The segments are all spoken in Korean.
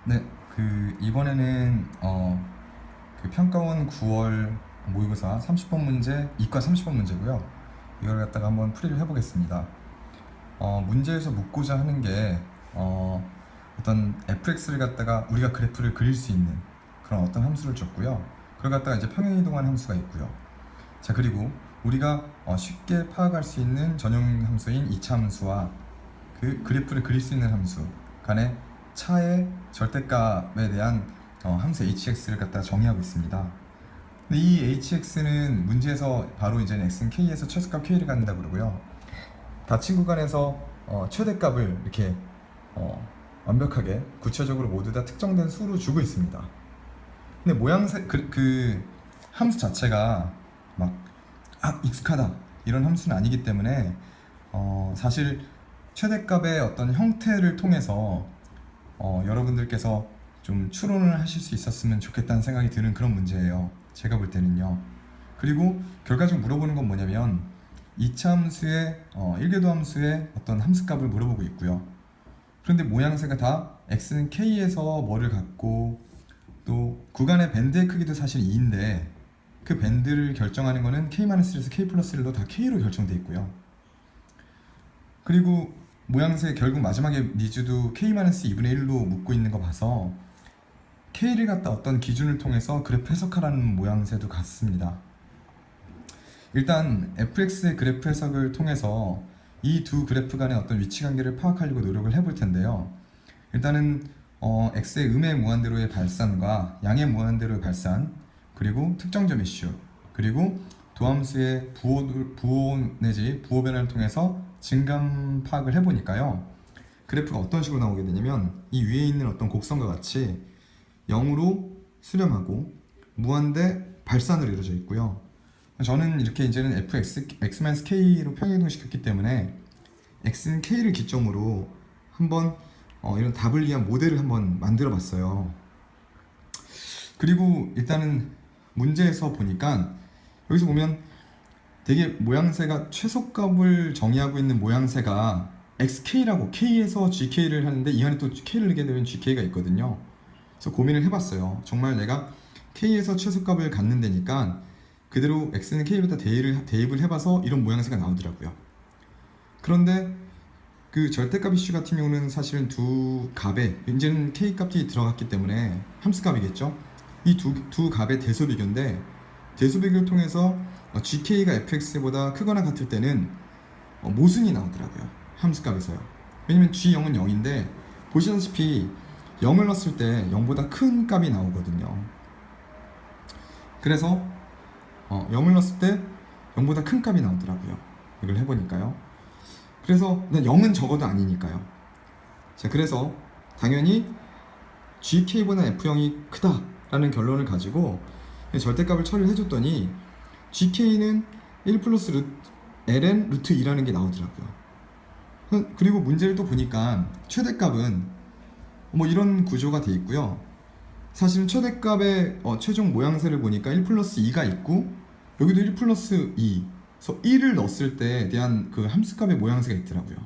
네, 이번에는 그 평가원 9월 모의고사 30번 문제, 이과 30번 문제고요. 이걸 갖다가 한번 풀이를 해보겠습니다. 문제에서 묻고자 하는 게 어떤 fx를 갖다가 우리가 그래프를 그릴 수 있는 그런 어떤 함수를 줬고요. 그걸 갖다가 이제 평행이동한 함수가 있고요. 자, 그리고 우리가 쉽게 파악할 수 있는 전용 함수인 이차함수와 그 그래프를 그릴 수 있는 함수 간의 차의 절대값에 대한 함수 hx를 갖다 정의하고 있습니다. 근데 이 hx는 문제에서 바로 이제 x는 k에서 최소값 k를 갖는다 그러고요. 다친 구간에서 최대값을 이렇게 완벽하게 구체적으로 모두 다 특정된 수로 주고 있습니다. 근데 모양새 그 함수 자체가 막 익숙하다 이런 함수는 아니기 때문에 사실 최대값의 어떤 형태를 통해서 여러분들께서 좀 추론을 하실 수 있었으면 좋겠다는 생각이 드는 그런 문제예요. 제가 볼 때는요. 그리고 결과적으로 물어보는 건 뭐냐면 2차 함수의 1궤도 함수의 어떤 함수값을 물어보고 있고요. 그런데 모양새가 다 x는 k에서 뭐를 갖고 또 구간의 밴드의 크기도 사실 2인데 그 밴드를 결정하는 거는 k-1에서 k+1로 다 k로 결정돼 있고요. 그리고 모양새 결국 마지막에 니즈도 k-2분의 1로 묶고 있는 거 봐서 k를 갖다 어떤 기준을 통해서 그래프 해석하라는 모양새도 같습니다. 일단 fx의 그래프 해석을 통해서 이 두 그래프 간의 어떤 위치 관계를 파악하려고 노력을 해볼 텐데요. 일단은 x의 음의 무한대로의 발산과 양의 무한대로의 발산, 그리고 특정점 이슈, 그리고 도함수의 부호 내지 부호 변화를 통해서 증감 파악을 해보니까요. 그래프가 어떤 식으로 나오게 되냐면 이 위에 있는 어떤 곡선과 같이 0으로 수렴하고 무한대 발산으로 이루어져 있고요. 저는 이렇게 이제는 x-k로 평행이동시켰기 때문에 x는 k를 기점으로 한번 이런 답을 위한 모델을 한번 만들어 봤어요. 그리고 일단은 문제에서 보니까 여기서 보면 되게 모양새가 최소값을 정의하고 있는 모양새가 xk라고 k에서 gk를 하는데 이 안에 또 k를 넣게 되면 gk가 있거든요. 그래서 고민을 해봤어요. 정말 내가 k에서 최소값을 갖는 데니까 그대로 x는 k보다 대입을 해봐서 이런 모양새가 나오더라고요. 그런데 그 절대값 이슈 같은 경우는 사실은 두 값에 이제는 k 값이 들어갔기 때문에 함수값이겠죠. 이 두 값의 대소 비교인데 대소 비교를 통해서 gk가 fx보다 크거나 같을 때는 모순이 나오더라고요. 함수값에서요. 왜냐면 g0은 0인데 보시다시피 0을 넣었을 때 0보다 큰 값이 나오거든요. 그래서 0을 넣었을 때 0보다 큰 값이 나오더라고요. 이걸 해보니까요. 그래서 0은 적어도 아니니까요. 자, 그래서 당연히 gk보다 f0이 크다라는 결론을 가지고 절대값을 처리를 해줬더니 gk는 1 플러스 ln 루트 2라는 게 나오더라고요. 그리고 문제를 또 보니까 최대값은 뭐 이런 구조가 돼 있고요. 사실은 최대값의 최종 모양새를 보니까 1 플러스 2가 있고 여기도 1 플러스 2 그래서 1을 넣었을 때에 대한 그 함수값의 모양새가 있더라고요.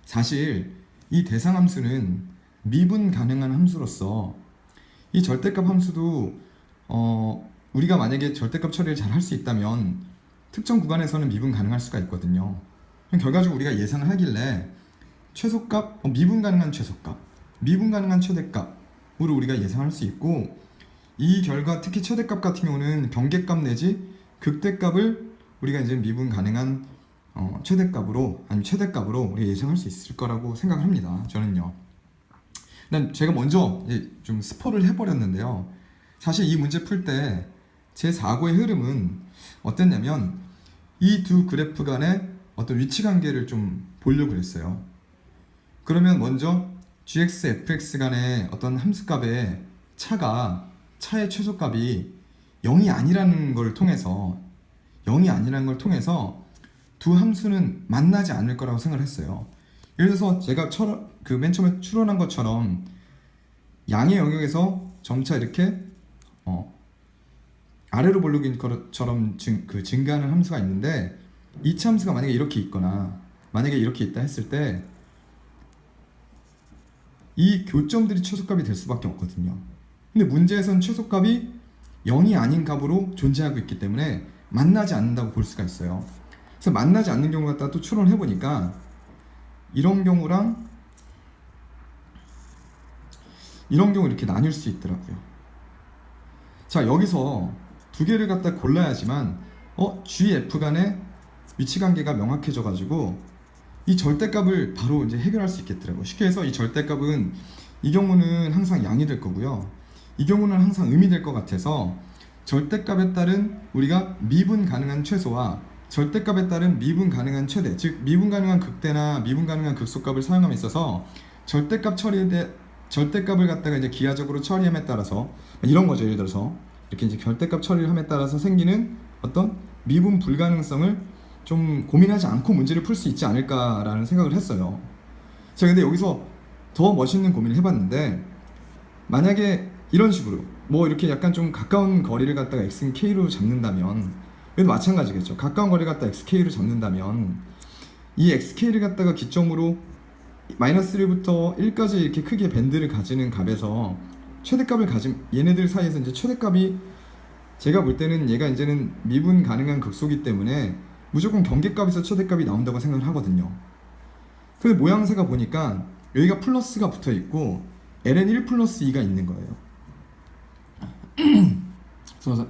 사실 이 대상 함수는 미분 가능한 함수로서 이 절대값 함수도 우리가 만약에 절대값 처리를 잘 할 수 있다면 특정 구간에서는 미분 가능할 수가 있거든요. 결과적으로 우리가 예상을 하길래 최소값, 미분 가능한 최소값, 미분 가능한 최대값으로 우리가 예상할 수 있고 이 결과 특히 최대값 같은 경우는 경계값 내지 극대값을 우리가 이제 미분 가능한 최대값으로 아니면 최대값으로 우리가 예상할 수 있을 거라고 생각을 합니다. 저는요. 일단 제가 먼저 좀 스포를 해버렸는데요. 사실 이 문제 풀 때 제 사고의 흐름은 어땠냐면 이 두 그래프 간의 어떤 위치 관계를 좀 보려고 했어요. 그러면 먼저 gx, fx 간의 어떤 함수값의 차의 최소값이 0이 아니라는 걸 통해서 두 함수는 만나지 않을 거라고 생각을 했어요. 예를 들어서 제가 맨 처음에 추론한 것처럼 양의 영역에서 점차 이렇게 아래로 볼록인 것처럼 증가하는 함수가 있는데 이 함수가 만약에 이렇게 있거나 만약에 이렇게 있다 했을 때 이 교점들이 최소값이 될 수밖에 없거든요. 근데 문제에서는 최소값이 0이 아닌 값으로 존재하고 있기 때문에 만나지 않는다고 볼 수가 있어요. 그래서 만나지 않는 경우 갖다 또 추론을 해보니까 이런 경우랑 이런 경우 이렇게 나뉠 수 있더라고요. 자, 여기서 두 개를 갖다 골라야지만 GF 간의 위치 관계가 명확해져 가지고 이 절대값을 바로 이제 해결할 수 있겠더라고요. 쉽게 해서 이 절대값은 이 경우는 항상 양이 될 거고요. 이 경우는 항상 음이 될 것 같아서 절대값에 따른 우리가 미분 가능한 최소와 절대값에 따른 미분 가능한 최대, 즉 미분 가능한 극대나 미분 가능한 극소값을 사용함에 있어서 절대값을 갖다가 이제 기하적으로 처리함에 따라서 이런 거죠. 예를 들어서 이렇게 이제 절대값 처리를 함에 따라서 생기는 어떤 미분 불가능성을 좀 고민하지 않고 문제를 풀 수 있지 않을까라는 생각을 했어요. 자, 근데 여기서 더 멋있는 고민을 해봤는데, 만약에 이런 식으로 뭐 이렇게 약간 좀 가까운 거리를 갖다가 x는 k로 잡는다면, 얘도 마찬가지겠죠. 가까운 거리를 갖다 xk로 잡는다면 이 xk를 갖다가 기점으로 마이너스 1부터 1까지 이렇게 크게 밴드를 가지는 값에서 최대값을 가진 얘네들 사이에서 이제 최대값이, 제가 볼 때는 얘가 이제는 미분 가능한 극소기 때문에 무조건 경계값에서 최대값이 나온다고 생각을 하거든요. 근데 모양새가 보니까 여기가 플러스가 붙어 있고 ln 1 플러스 2가 있는 거예요.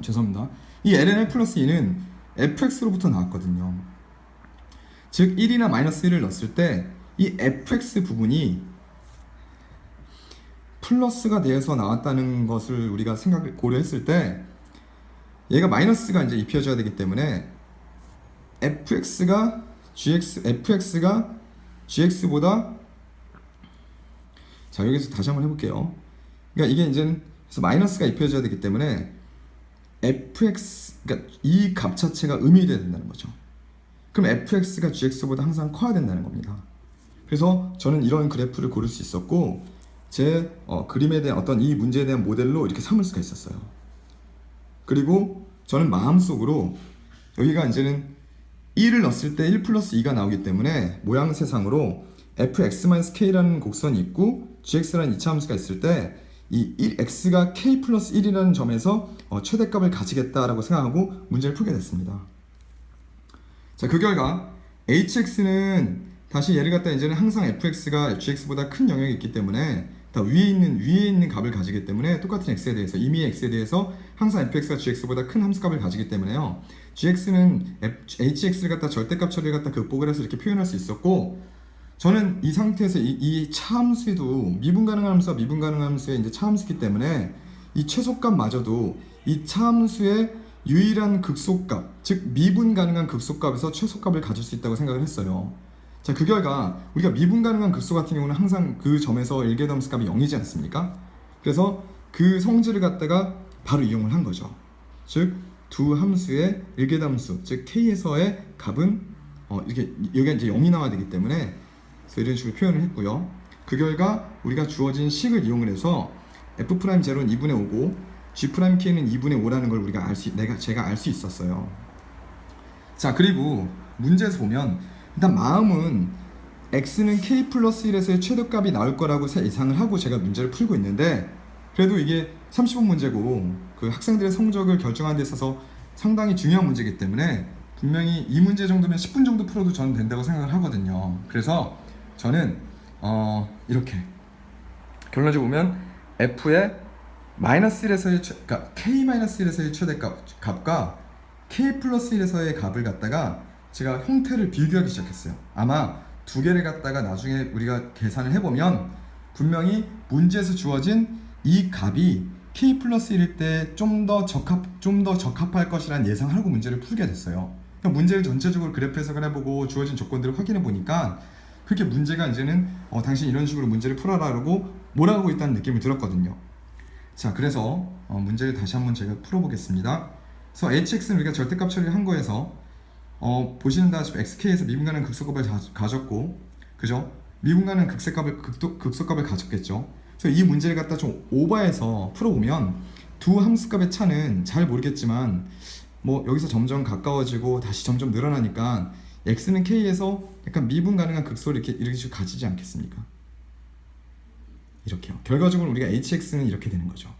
죄송합니다. 이 ln 1 플러스 2는 fx로부터 나왔거든요. 즉 1이나 마이너스 1을 넣었을 때 이 fx 부분이 플러스가 되어서 나왔다는 것을 우리가 고려했을 때 얘가 마이너스가 이제 입혀져야 되기 때문에 fx가 gx보다, 자 여기서 다시 한번 해볼게요. 그러니까 이게 이제는 그래서 마이너스가 입혀져야 되기 때문에 그러니까 이 값 자체가 음이 돼야 된다는 거죠. 그럼 fx가 gx보다 항상 커야 된다는 겁니다. 그래서 저는 이런 그래프를 고를 수 있었고, 제 그림에 대한 어떤 이 문제에 대한 모델로 이렇게 삼을 수가 있었어요. 그리고 저는 마음속으로 여기가 이제는 1을 넣었을 때 1 플러스 2가 나오기 때문에 모양새상으로 fx-k라는 곡선이 있고 gx라는 이차함수가 있을 때 이 x가 k 플러스 1이라는 점에서 최대값을 가지겠다라고 생각하고 문제를 풀게 됐습니다. 자, 그 결과 hx는 다시 얘를 갖다 이제는 항상 fx가 gx보다 큰 영역이 있기 때문에 다 위에 있는 값을 가지기 때문에 똑같은 x에 대해서, 임의의 x에 대해서 항상 fx가 gx보다 큰 함수값을 가지기 때문에요. gx는 hx를 갖다 절대값 처리를 갖다 극복을 해서 이렇게 표현할 수 있었고, 저는 이 상태에서 이 차함수도 미분 가능한 함수와 미분 가능한 함수의 이제 차함수이기 때문에 이 최소값마저도 이 차함수의 유일한 극소값, 즉 미분 가능한 극소값에서 최소값을 가질 수 있다고 생각을 했어요. 자, 그 결과 우리가 미분 가능한 극소 같은 경우는 항상 그 점에서 일개덤수 값이 0이지 않습니까? 그래서 그 성질을 갖다가 바로 이용을 한 거죠. 즉 두 함수의 일개덤수, 즉 k에서의 값은 이렇게 여기가 이제 0이 나와야 되기 때문에 그래서 이런 식으로 표현을 했고요. 그 결과 우리가 주어진 식을 이용을 해서 f'0는 2분의 5고 g'k는 2분의 5라는 걸 우리가 제가 알 수 있었어요. 자, 그리고 문제에서 보면 일단 마음은 x는 k 플러스 1에서의 최대값이 나올 거라고 예상을 하고 제가 문제를 풀고 있는데, 그래도 이게 30번 문제고 그 학생들의 성적을 결정하는 데 있어서 상당히 중요한 문제이기 때문에 분명히 이 문제 정도면 10분 정도 풀어도 저는 된다고 생각을 하거든요. 그래서 저는 이렇게 결론적으로 보면 f의 마이너스 1에서의 그러니까 k-1에서의 최대값과 k 플러스 1에서의 값을 갖다가 제가 형태를 비교하기 시작했어요. 아마 두 개를 갖다가 나중에 우리가 계산을 해보면 분명히 문제에서 주어진 이 값이 k 플러스 1일 때 좀 더 적합할 것이라는 예상을 하고 문제를 풀게 됐어요. 그러니까 문제를 전체적으로 그래프 해석을 해보고 주어진 조건들을 확인해 보니까 그렇게 문제가 이제는 당신 이런 식으로 문제를 풀어라라고 몰아가고 있다는 느낌이 들었거든요. 자, 그래서 문제를 다시 한번 제가 풀어보겠습니다. 그래서 hx는 우리가 절대값 처리를 한 거에서 보시는 다시피 xk에서 미분 가능한 극소값을 가졌고, 그죠? 미분 가능한 극소값을 가졌겠죠. 그래서 이 문제를 갖다 좀 오버해서 풀어보면 두 함수값의 차는 잘 모르겠지만 뭐 여기서 점점 가까워지고 다시 점점 늘어나니까 x는 k에서 약간 미분 가능한 극소를 이렇게 가지지 않겠습니까? 이렇게요. 결과적으로 우리가 hx는 이렇게 되는 거죠.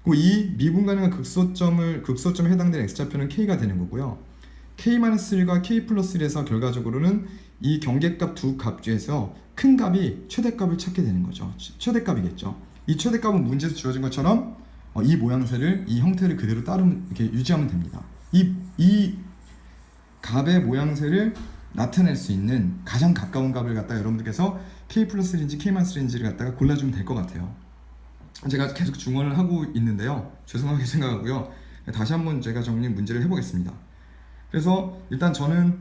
그리고 이 미분 가능한 극소점에 해당되는 x좌표는 k가 되는 거고요. k-1과 k+1에서 결과적으로는 이 경계값 두 값 중에서 큰 값이 최대값을 찾게 되는 거죠. 최대값이겠죠. 이 최대값은 문제에서 주어진 것처럼 이 모양새를, 이 형태를 그대로 이렇게 유지하면 됩니다. 이 값의 모양새를 나타낼 수 있는 가장 가까운 값을 갖다가 여러분들께서 k+1인지 k-1인지를 갖다가 골라주면 될 것 같아요. 제가 계속 중언을 하고 있는데요. 죄송하게 생각하고요. 다시 한번 제가 정리 문제를 해보겠습니다. 그래서 일단 저는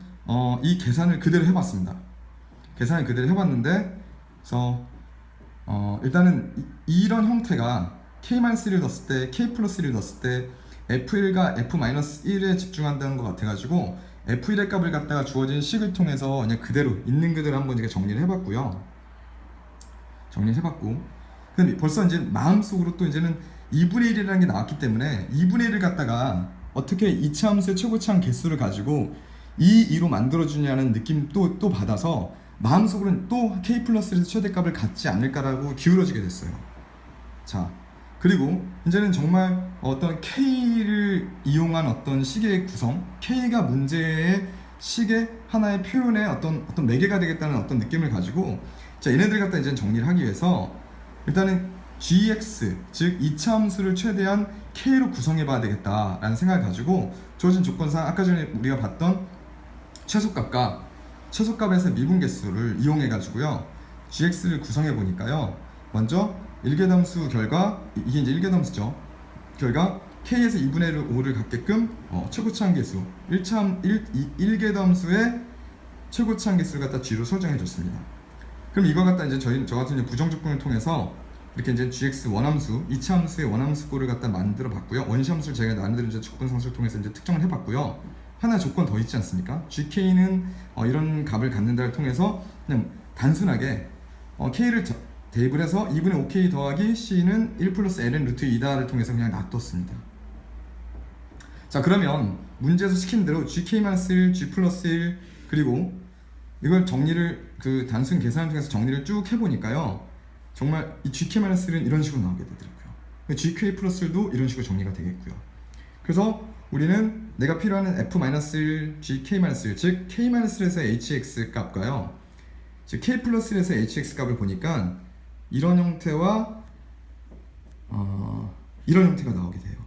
이 계산을 그대로 해봤습니다. 계산을 그대로 해봤는데, 그래서 일단은 이런 형태가 k-1을 넣었을 때, k+1을 넣었을 때 f1과 f-1에 집중한다는 것 같아가지고 f1의 값을 갖다가 주어진 식을 통해서 그냥 그대로 있는 그대로 한번 제가 정리를 해봤고요. 근데 벌써 이제 마음속으로 또 이제는 2분의 1이라는 게 나왔기 때문에 2분의 1을 갖다가 어떻게 이차함수의 최고차항 개수를 가지고 2로 만들어주냐는 느낌 또 받아서 마음속으로는 또 k+1에서 최대값을 갖지 않을까라고 기울어지게 됐어요. 자, 그리고 이제는 정말 어떤 k를 이용한 어떤 식의 구성, k가 문제의 식의 하나의 표현의 어떤 매개가 되겠다는 어떤 느낌을 가지고, 자, 얘네들 갖다 이제 정리를 하기 위해서 일단은 gx, 즉 2차 함수를 최대한 k로 구성해 봐야 되겠다라는 생각을 가지고 주어진 조건상 아까 전에 우리가 봤던 최소값에서 미분 개수를 이용해 가지고요 gx를 구성해 보니까요, 먼저 1계담수 결과, 이게 이제 1계담수죠. 결과 k에서 2분의 5를 갖게끔 최고차항 개수 1계담수의 최고차항 개수를 갖다 g로 설정해 줬습니다. 그럼 이걸 갖다 이제 저 같은 경우 부정조건을 통해서 이렇게 이제 gx 원함수, 2차 함수의 원함수꼴을 갖다 만들어 봤고요. 원시함수를 제가 나름대로 이제 조건 상수를 통해서 이제 특정을 해 봤고요. 하나 조건 더 있지 않습니까? gk는 이런 값을 갖는다를 통해서 그냥 단순하게 k를 대입을 해서 2분의 5k 더하기 c는 1 플러스 ln 루트 2다를 통해서 그냥 놔뒀습니다. 자, 그러면 문제에서 시킨 대로 gk-1, g 플러스 1, 그리고 이걸 정리를 단순 계산을 통해서 정리를 쭉 해보니까요, 정말 이 gk-1은 이런 식으로 나오게 되더라고요. gk 플러스 1도 이런 식으로 정리가 되겠고요. 그래서 우리는 내가 필요한 f-1, gk-1, 즉 k-1에서 hx 값과요, 즉 k 플러스 1에서 hx 값을 보니까 이런 형태와 이런 형태가 나오게 돼요.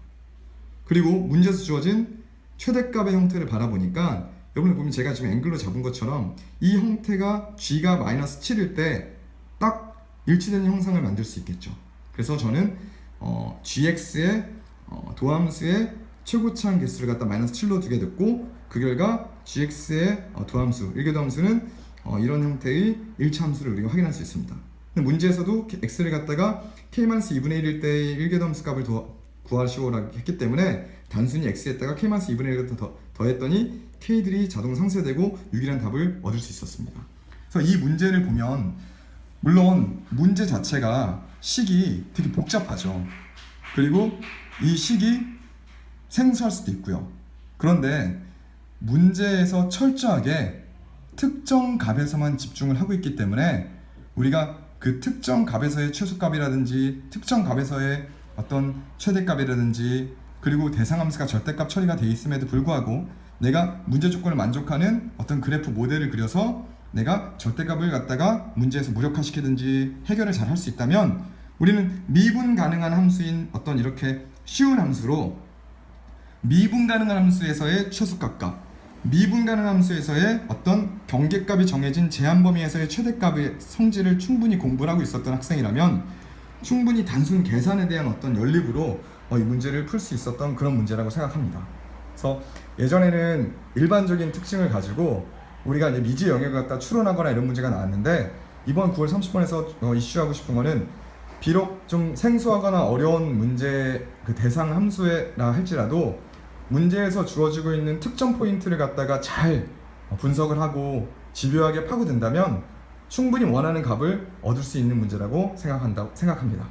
그리고 문제에서 주어진 최대값의 형태를 바라보니까 여러분 보면 제가 지금 앵글로 잡은 것처럼 이 형태가 g가 마이너스 7일 때 딱 일치되는 형상을 만들 수 있겠죠. 그래서 저는 gx의 도함수의 최고차항 개수를 갖다 마이너스 7로 두게 됐고, 그 결과 gx의 도함수, 1계도함수는 이런 형태의 1차 함수를 우리가 확인할 수 있습니다. 근데 문제에서도 x를 갖다가 k-2분의 1일 때의 1계도함수 값을 구하시오라고 했기 때문에 단순히 x에다가 k-2분의 1을 더했더니 k들이 자동 상쇄되고 6이라는 답을 얻을 수 있었습니다. 그래서 이 문제를 보면 물론 문제 자체가 식이 되게 복잡하죠. 그리고 이 식이 생소할 수도 있고요. 그런데 문제에서 철저하게 특정 값에서만 집중을 하고 있기 때문에 우리가 그 특정 값에서의 최소값이라든지 특정 값에서의 어떤 최대값이라든지 그리고 대상함수가 절대값 처리가 되어 있음에도 불구하고 내가 문제 조건을 만족하는 어떤 그래프 모델을 그려서 내가 절대값을 갖다가 문제에서 무력화시키든지 해결을 잘 할 수 있다면 우리는 미분 가능한 함수인 어떤 이렇게 쉬운 함수로 미분 가능한 함수에서의 최소값과 미분 가능한 함수에서의 어떤 경계값이 정해진 제한 범위에서의 최대값의 성질을 충분히 공부를 하고 있었던 학생이라면 충분히 단순 계산에 대한 어떤 연립으로 이 문제를 풀 수 있었던 그런 문제라고 생각합니다. 그래서 예전에는 일반적인 특징을 가지고 우리가 이제 미지 영역을 갖다 추론하거나 이런 문제가 나왔는데, 이번 9월 30번에서 이슈하고 싶은 거는 비록 좀 생소하거나 어려운 문제 대상 함수라 할지라도 문제에서 주어지고 있는 특정 포인트를 갖다가 잘 분석을 하고 집요하게 파고든다면 충분히 원하는 값을 얻을 수 있는 문제라고 생각합니다.